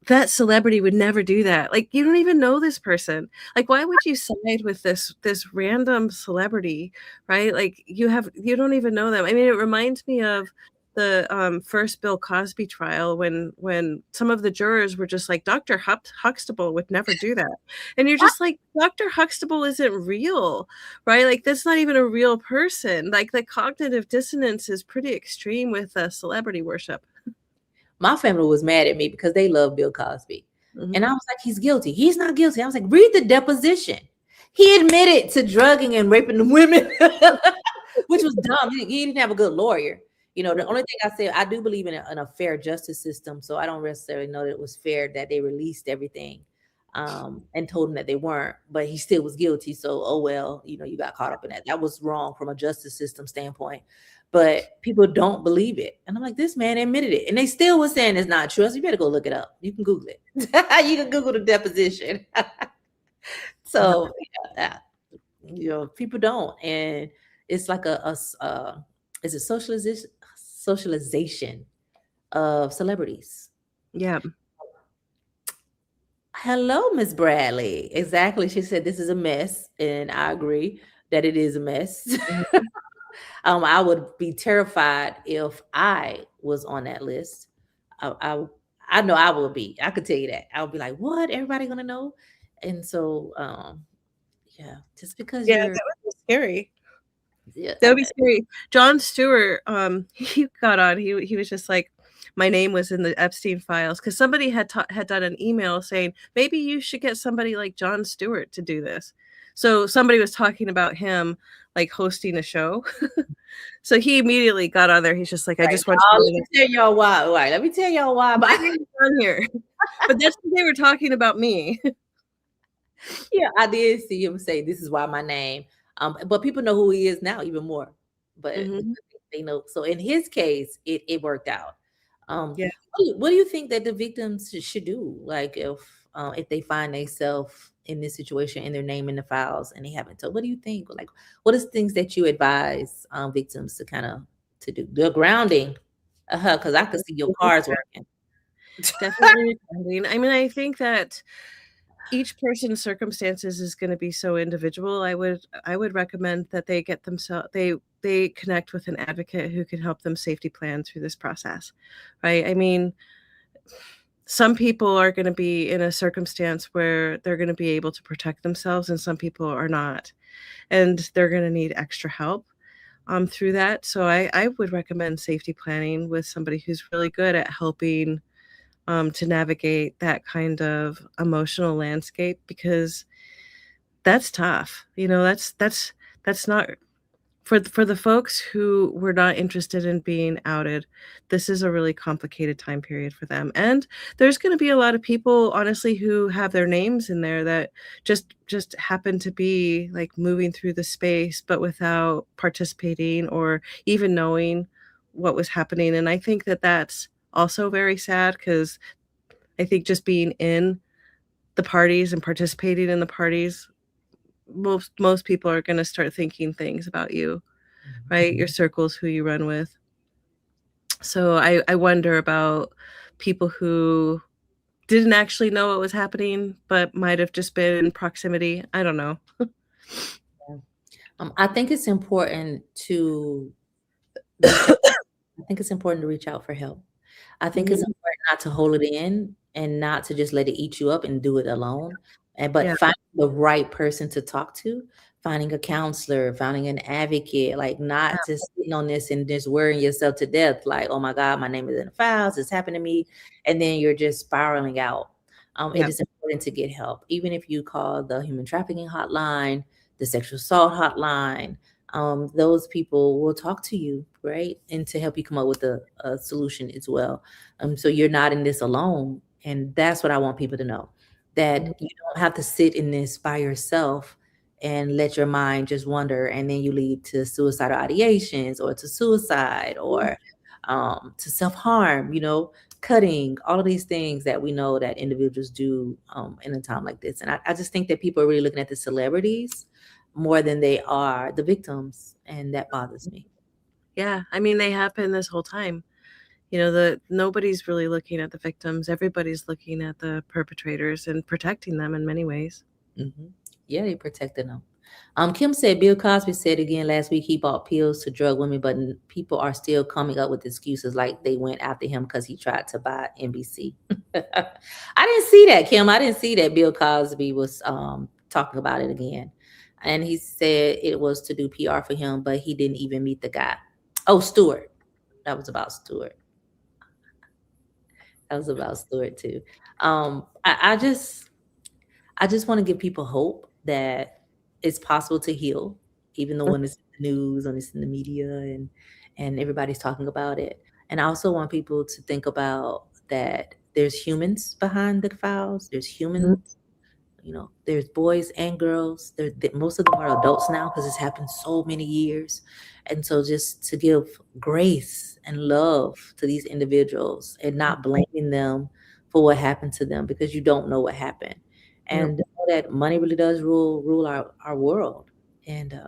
that celebrity would never do that." Like, you don't even know this person. Like, why would you side with this random celebrity, right? Like, you don't even know them. I mean, it reminds me of the, first Bill Cosby trial when some of the jurors were just like, "Dr. Huxtable would never do that." And you're just like, "Dr. Huxtable isn't real," right? Like, that's not even a real person. Like, the cognitive dissonance is pretty extreme with, celebrity worship. my family was mad at me because they love Bill Cosby. Mhm. And I was like, he's guilty. He's not guilty. I was like, read the deposition. He admitted to drugging and raping the women, which was dumb. He didn't have a good lawyer. The only thing I said, I do believe in a fair justice system. So I don't necessarily know that it was fair that they released everything and told him that they weren't, but he still was guilty. So, oh well, you got caught up in that. That was wrong from a justice system standpoint. But people don't believe it. And I'm like, this man admitted it. And they still was saying it's not true. So you better go look it up. You can Google it. You can Google the deposition. Yep. So, yeah, people don't. And it's like it's a socialization of celebrities. Yep. Hello, Miss Bradley. Exactly. She said this is a mess. And I agree that it is a mess. Mhm. I would be terrified if I was on that list. I, I, I know I will be. I could tell you that. I would be like, "What? Everybody gonna know?" And so, yeah, just because Yeah, you're, that would be scary. yeah, That would be scary. Jon Stewart, he got on. He was just like, my name was in the Epstein files because somebody had done an email saying maybe you should get somebody like Jon Stewart to do this. So somebody was talking about him like hosting a show. So he immediately got on there. He's just like, I Right. just want you Now, to let know me tell y'all why. Right. Let me tell y'all why. that my name is on here. But that's what they were talking about me. Yeah, I did see him say, "This is why my name." But people know who he is now even more. But Mhm. they know. So in his case, it worked out. Yeah. What do you think that the victims should do? Like if they find themselves in this situation and their name in the files and they haven't told, what do you think? Like, what is things that you advise victims to kind of to do? The grounding, because I could see your cars working. Definitely grounding. I mean, I think that each person's circumstances is going to be so individual. I would recommend that they get themselves they connect with an advocate who can help them safety plan through this process. Right? I mean, some people are going to be in a circumstance where they're going to be able to protect themselves and some people are not. And they're going to need extra help through that. So I would recommend safety planning with somebody who's really good at helping to navigate that kind of emotional landscape because that's tough. You know, that's not for the folks who were not interested in being outed. This is a really complicated time period for them. And there's going to be a lot of people honestly who have their names in there that just happen to be like moving through the space but without participating or even knowing what was happening. And I think that that's also very sad because I think just being in the parties and participating in the parties, most people are gonna start thinking things about you, right? Your circles, who you run with. So I wonder about people who didn't actually know what was happening, but might have just been in proximity. I don't know. Yeah. I think it's important to reach out. I think it's important to reach out for help. I think it's Mhm. important not to hold it in and not to just let it eat you up and do it alone. And but Yeah, finding the right person to talk to, finding a counselor, finding an advocate, like not just sitting on this and just worrying yourself to death, like, oh my God, my name is in the files, it's happened to me. And then you're just spiraling out. It yeah, is important to get help, even if you call the human trafficking hotline, the sexual assault hotline. Those people will talk to you, right? And to help you come up with a solution as well. So you're not in this alone. And that's what I want people to know, mhm, that you don't have to sit in this by yourself and let your mind just wander. And then you lead to suicidal ideations or to suicide mhm, or to self harm, cutting, all of these things that we know that individuals do in a time like this. And I just think that people are really looking at the celebrities more than they are the victims, and that bothers me. yeah. I mean, they have been this whole time. You know, the nobody's really looking at the victims. Everybody's looking at the perpetrators and protecting them in many ways. Hmm. Yeah, they protected them. Kim said Bill Cosby said again last week he bought pills to drug women, but people are still coming up with excuses like they went after him because he tried to buy NBC. I didn't see that, Kim. I didn't see that Bill Cosby was talking about it again. And he said it was to do PR for him, but he didn't even meet the guy. Oh, Stewart. That was about Stewart. That was about Stewart too. I just want to give people hope that it's possible to heal, even though when it's in the news, when it's in the media, and everybody's talking about it. And I also want people to think about that there's humans behind the files. There's Mhm. humans, there's boys and girls. Most of them are adults now because it's happened so many years. And so just to give grace and love to these individuals and not blaming them for what happened to them because you don't know what happened. Yep. And to know that money really does rule our world. And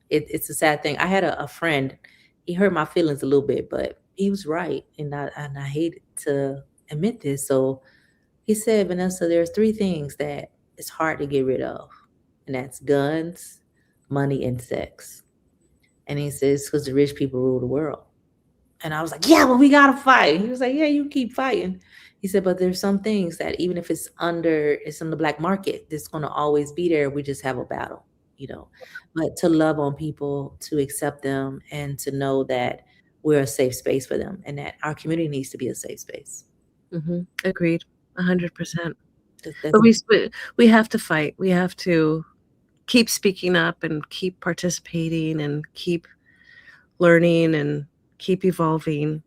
it's a sad thing. I had a friend, he hurt my feelings a little bit, but he was right. And I hate to admit this. So he said, Vanessa, there's three things that it's hard to get rid of, and that's guns, money, and sex. And he says, because the rich people rule the world. And I was like, yeah, but we gotta fight. He was like, yeah, you keep fighting. He said, but there's some things that even if it's on the black market, it's gonna always be there. We just have a battle. But to love on people, to accept them, and to know that we're a safe space for them, and that our community needs to be a safe space. Agreed, 100%. But That's we have to fight. We have to keep speaking up and keep participating and keep learning and keep evolving.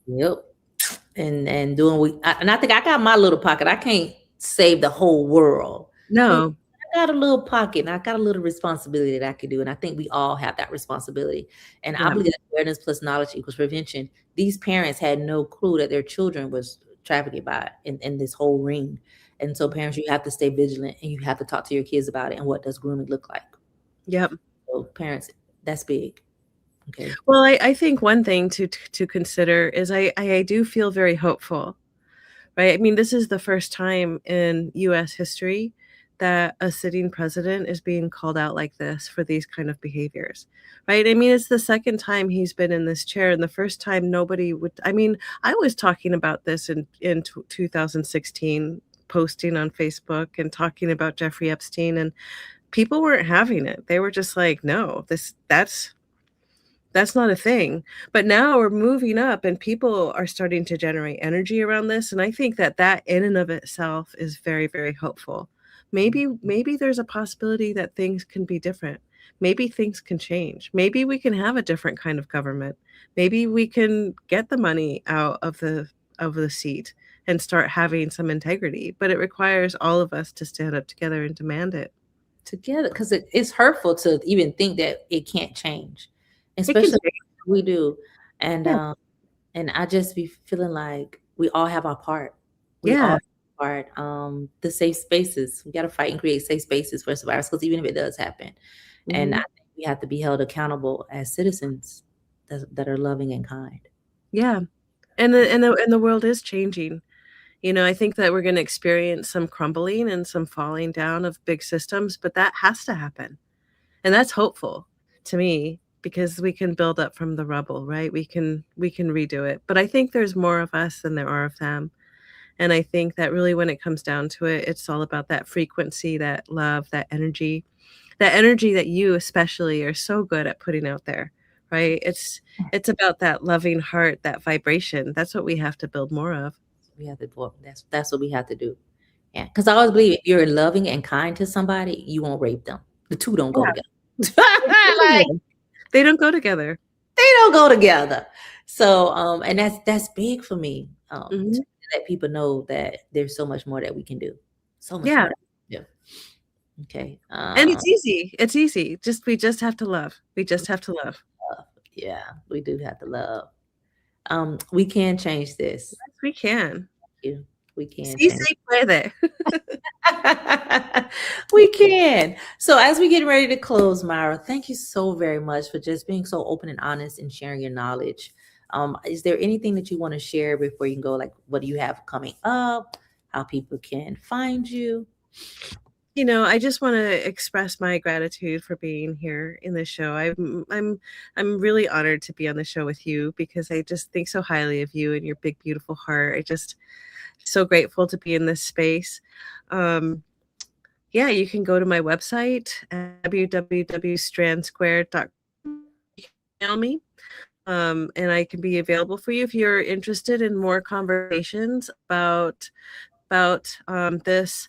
yep. And doing and I think I got my little pocket. I can't save the whole world, but No, I got a little pocket and I got a little responsibility that I can do. And I think we all have that responsibility. And I yeah, believe that awareness plus knowledge equals prevention. These parents had no clue that their children was trafficked by in this whole ring. And so parents, you have to stay vigilant and you have to talk to your kids about it and what does grooming look like. yep. So parents, that's big. Okay. Well, I think one thing to consider is I do feel very hopeful, right? I mean, this is the first time in U.S. history that a sitting president is being called out like this for these kind of behaviors, right? I mean, it's the second time he's been in this chair, and the first time nobody would. I mean, I was talking about this in 2016, posting on Facebook and talking about Jeffrey Epstein, and people weren't having it. They were just like, no, that's not a thing. But now we're moving up and people are starting to generate energy around this. And I think that that in and of itself is very, very hopeful. Maybe there's a possibility that things can be different. Maybe things can change. Maybe we can have a different kind of government. Maybe we can get the money out of the seat and start having some integrity. But it requires all of us to stand up together and demand it. Together, because it's hurtful to even think that it can't change, It can especially change. we do. And Yeah. and I just be feeling like we all have our part. We all Yeah. have our part. The safe spaces. We got to fight and create safe spaces for survivors, because even if it does happen, and I Mhm. think we have to be held accountable as citizens that are loving and kind. Yeah. And the world is changing. You know, I think that we're gonna experience some crumbling and some falling down of big systems, but that has to happen. And that's hopeful to me because we can build up from the rubble, right? We can redo it. But I think there's more of us than there are of them. And I think that really when it comes down to it, it's all about that frequency, that love, that energy that you especially are so good at putting out there, right? It's about that loving heart, that vibration. That's what we have to build more of. We have to. Well, that's what we have to do. Yeah, because I always believe if you're loving and kind to somebody, you won't rape them. The two don't go Yeah. together. Like, They don't go together. they don't go together. So, and that's big for me. To Mhm. let people know that there's so much more that we can do. So much more Yeah, that we can do. Okay. and it's easy. It's easy. We just have to love. We just have to love. Yeah, we do have to love. We can change this. Yes, we can. You, we can Sí change. se puede. We can. So as we get ready to close, Myra, thank you so very much for just being so open and honest and sharing your knowledge. Is there anything that you want to share before you can go? Like, what do you have coming up? How people can find you? You know, I just wanna express my gratitude for being here in this show. I'm really honored to be on the show with you because I just think so highly of you and your big, beautiful heart. I just so grateful to be in this space. Um, yeah, you can go to my website at www.strandsquared.com. You can email me, and I can be available for you if you're interested in more conversations about this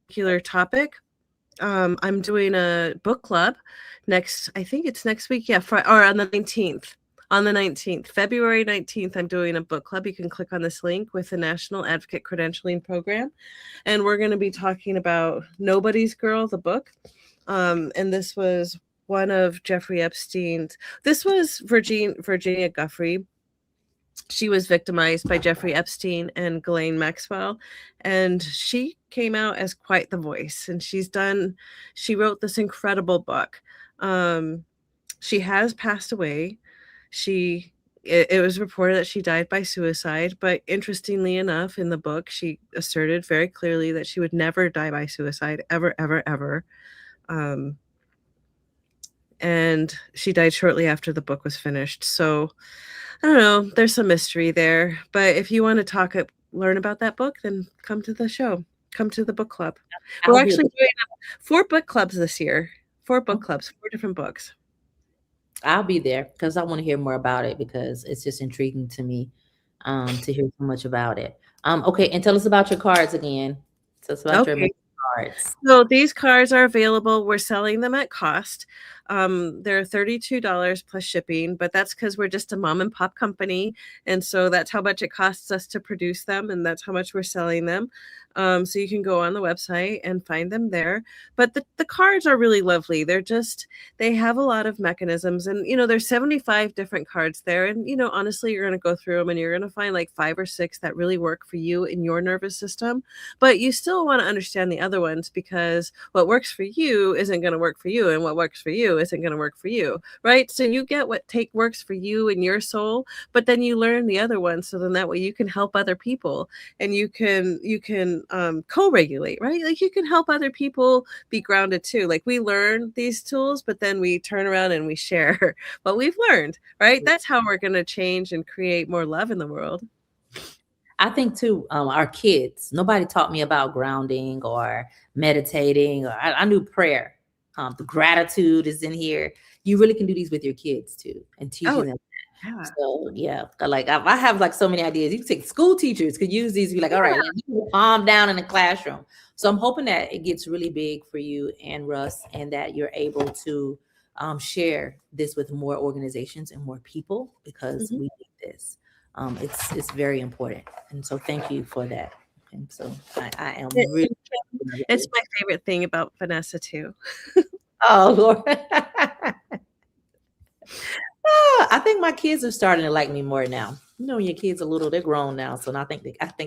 particular topic. I'm doing a book club next. I think it's next week. Yeah, or on the 19th. On the 19th, February 19th, I'm doing a book club. You can click on this link with the National Advocate Credentialing Program, and we're going to be talking about Nobody's Girl, the book. And this was one of Jeffrey Epstein's. This was Virginia Guffrey. She was victimized by Jeffrey Epstein and Ghislaine Maxwell, and she came out as quite the voice. And she wrote this incredible book. Um, she has passed away. It was reported that she died by suicide, but interestingly enough, in the book, she asserted very clearly that she would never die by suicide, ever, ever, ever. Um, and she died shortly after the book was finished. So I don't know. There's some mystery there. But if you want to learn about that book, then come to the show. Come to the book club. We're I'll be actually doing 4 book clubs this year. 4 book clubs, 4 different books. I'll be there because I want to hear more about it because it's just intriguing to me to hear so much about it. Okay, and tell us about your cards again. Tell us about your Okay. amazing cards. So these cards are available. We're selling them at cost. They're $32 plus shipping, but that's because we're just a mom and pop company. And so that's how much it costs us to produce them, and that's how much we're selling them. So you can go on the website and find them there. But the cards are really lovely. They have a lot of mechanisms. And, there's 75 different cards there. And, honestly, you're going to go through them and you're going to find like 5 or 6 that really work for you in your nervous system. But you still want to understand the other ones because what works for you isn't going to work for you, and what works for you isn't going to work for you, right? So you get what take works for you and your soul, but then you learn the other ones, so then that way you can help other people, and you can co-regulate, right? Like you can help other people be grounded too. Like we learn these tools, but then we turn around and we share what we've learned, right? That's how we're going to change and create more love in the world. I think too, our kids. Nobody taught me about grounding or meditating. Or I knew prayer. The gratitude is in here. You really can do these with your kids too, and Oh, teaching them. yeah. So yeah, like I have like so many ideas. You can take school teachers could use these. Be like, all right, Yeah. let's calm down in the classroom. So I'm hoping that it gets really big for you and Russ, and that you're able to share this with more organizations and more people because Mhm. we need this. It's very important, and so thank you for that. And so I am It- really. it- It's my favorite thing about Vanessa too. Oh Lord. I think my kids are starting to like me more now. When your kids are little, they're grown now, so I think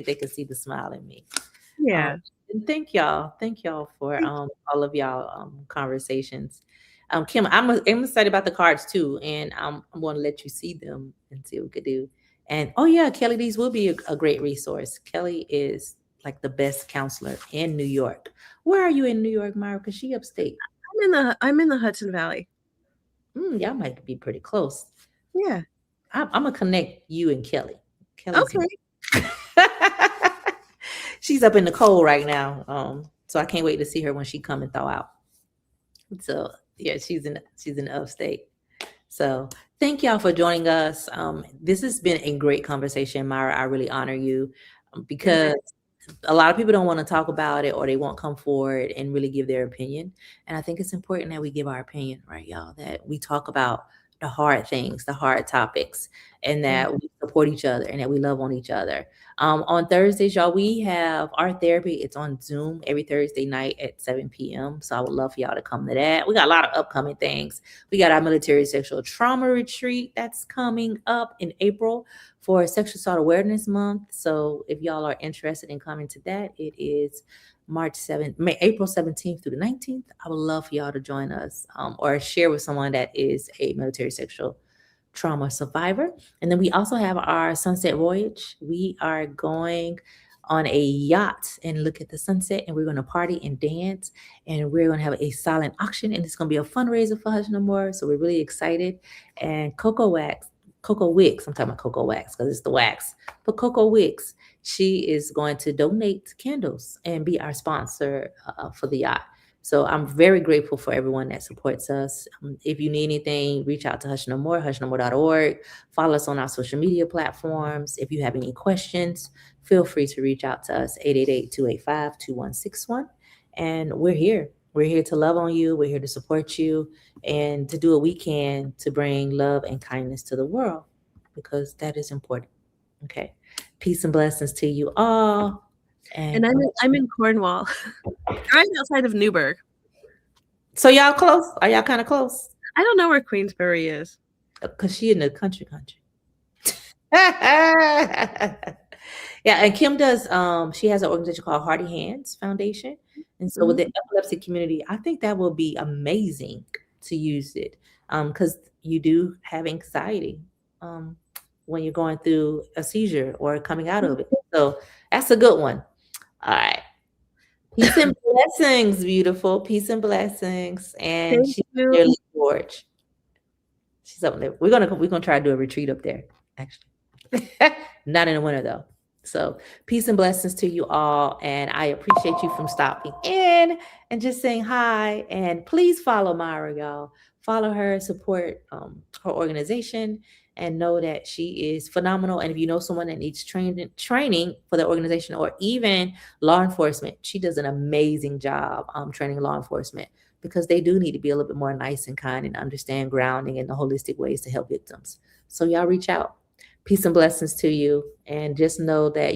they can see the smile in me. Um, Yeah. and thank y'all for Thank all of y'all conversations. Kim, I'm excited about the cards too, and I'm going to let you see them and see what we could do. And oh yeah, Kelly, these will be a great resource. Kelly is like the best counselor in New York. Where are you in New York, Myra? Because she upstate. I'm in the Hudson Valley. Y'all might be pretty close. Yeah. I'm gonna connect you and Kelly. Kelly's Okay. she's up in the cold right now. So I can't wait to see her when she come and thaw out. So yeah, she's in the upstate. So thank y'all for joining us. This has been a great conversation, Myra. I really honor you And because a lot of people don't want to talk about it or they won't come forward and really give their opinion. And I think it's important that we give our opinion, right, y'all? That we talk about the hard things, the hard topics, and yeah. that we support each other and that we love on each other. On Thursdays, y'all, we have our therapy. It's on Zoom every Thursday night at 7 p.m. So I would love for y'all to come to that. We got a lot of upcoming things. We got our military sexual trauma retreat that's coming up in April for Sexual Assault Awareness Month. So if y'all are interested in coming to that, it is April 17th through the 19th. I would love for y'all to join us or share with someone that is a military sexual trauma survivor. And then we also have our sunset voyage. We are going on a yacht and look at the sunset, and we're going to party and dance, and we're going to have a silent auction, and it's going to be a fundraiser for Hush No More. So we're really excited. And Coco Wicks, I'm talking about Coco Wax because it's the wax, but Coco Wicks, she is going to donate candles and be our sponsor for the yacht. So I'm very grateful for everyone that supports us. If you need anything, reach out to Hush No More, hushnomore.org. Follow us on our social media platforms. If you have any questions, feel free to reach out to us, 888-285-2161. And we're here. We're here to love on you. We're here to support you and to do what we can to bring love and kindness to the world because that is important. Okay. Peace and blessings to you all. And And I'm in Cornwall, right outside of Newburgh. so y'all close? Are y'all kind of close? I don't know where Queensbury is. Because she in the country. Yeah, and Kim does she has an organization called Hearty Hands Foundation. And so with Mhm. the epilepsy community, I think that will be amazing to use it. Because you do have anxiety um when you're going through a seizure or coming out of it. So that's a good one. All right. Peace and blessings, beautiful. Peace and blessings. And Thank she's you. dearly George. She's up there. We're gonna try to do a retreat up there, actually. Not in the winter though. So peace and blessings to you all. And I appreciate you from stopping in and just saying hi. And please follow Myra, y'all. follow her, support her organization, and know that she is phenomenal. And if you know someone that needs training for the organization, or even law enforcement, she does an amazing job training law enforcement, because they do need to be a little bit more nice and kind and understand grounding and the holistic ways to help victims. So y'all reach out. Peace and blessings to you. And just know that